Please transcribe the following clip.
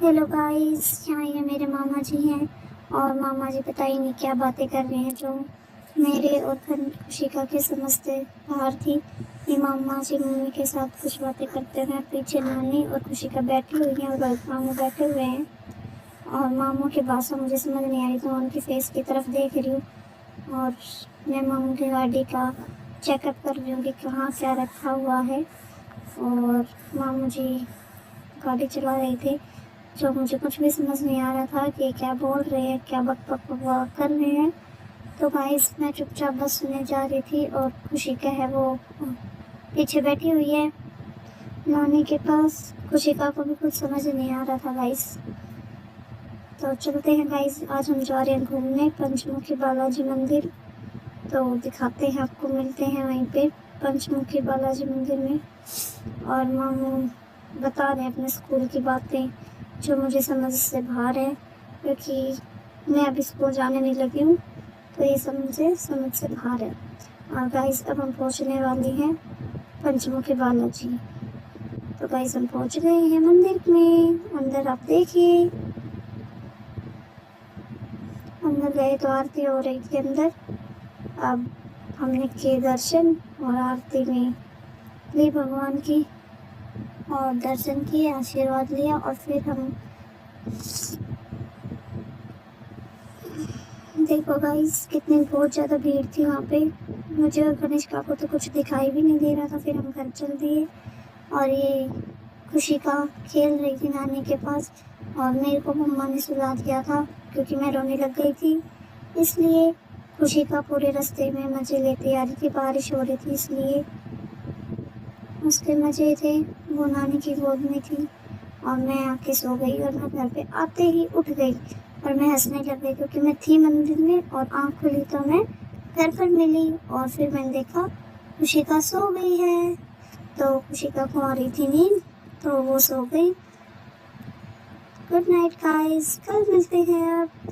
Hello guys, यहाँ ये मेरे मामा जी हैं और मामा जी पता ही नहीं क्या बातें कर रहे हैं जो मेरे और खुशिका के समझते बाहर थी। ये मामा जी मम्मी के साथ कुछ बातें करते हैं, पीछे नानी और खुशिका बैठी हुई हैं और मामू बैठे हुए हैं और मामू की भाषा मुझे समझ नहीं आ रही, तो मैं उनके फेस की तरफ देख रही हूँ और मैं मामू की गाड़ी का चेकअप कर रही हूँ कि कहाँ क्या रखा हुआ है। और मामू जी गाड़ी चला रहे थे जो मुझे कुछ भी समझ नहीं आ रहा था कि क्या बोल रहे हैं, क्या बक कर रहे हैं। तो गाइस मैं चुपचाप बस सुनने जा रही थी और खुशिका है वो पीछे बैठी हुई है नानी के पास। खुशिका को भी कुछ समझ नहीं आ रहा था गाइस। तो चलते हैं गाइस, आज हम जा रहे हैं घूमने पंचमुखी बालाजी मंदिर। तो दिखाते हैं आपको, मिलते हैं वहीं पे पंचमुखी बालाजी मंदिर में। और मामू बता रहे हैं अपने स्कूल की बातें जो मुझे समझ से बाहर है, क्योंकि मैं अभी स्कूल जाने नहीं लगी हूँ, तो ये सब मुझे समझ से बाहर है। और गाइस अब हम पहुँचने वाले हैं पंचमुखी बालाजी। तो गाइस हम पहुँच गए हैं मंदिर में। अंदर आप देखिए, अंदर गए तो आरती हो रही थी अंदर। अब हमने किए दर्शन और आरती में ली भगवान की और दर्शन किए, आशीर्वाद लिया और फिर हम देखो गाइस कितनी बहुत ज़्यादा भीड़ थी वहाँ पे। मुझे और कनिष्का को तो कुछ दिखाई भी नहीं दे रहा था। फिर हम घर चल दिए और ये खुशिका खेल रही थी नानी के पास और मेरे को मम्मा ने सुला दिया था क्योंकि मैं रोने लग गई थी। इसलिए खुशिका पूरे रास्ते में मज़े लेती आ रही थी। बारिश हो रही थी इसलिए उसके मज़े थे। वो नानी की गोद में थी और मैं आके सो गई और मैं घर पे आते ही उठ गई और मैं हंसने लग गई क्योंकि मैं थी मंदिर में और आँख खुली तो मैं घर पर मिली और फिर मैंने देखा खुशिका सो गई है। तो खुशिका को आ रही थी नींद तो वो सो गई। गुड नाइट गाइस, कल मिलते हैं अब।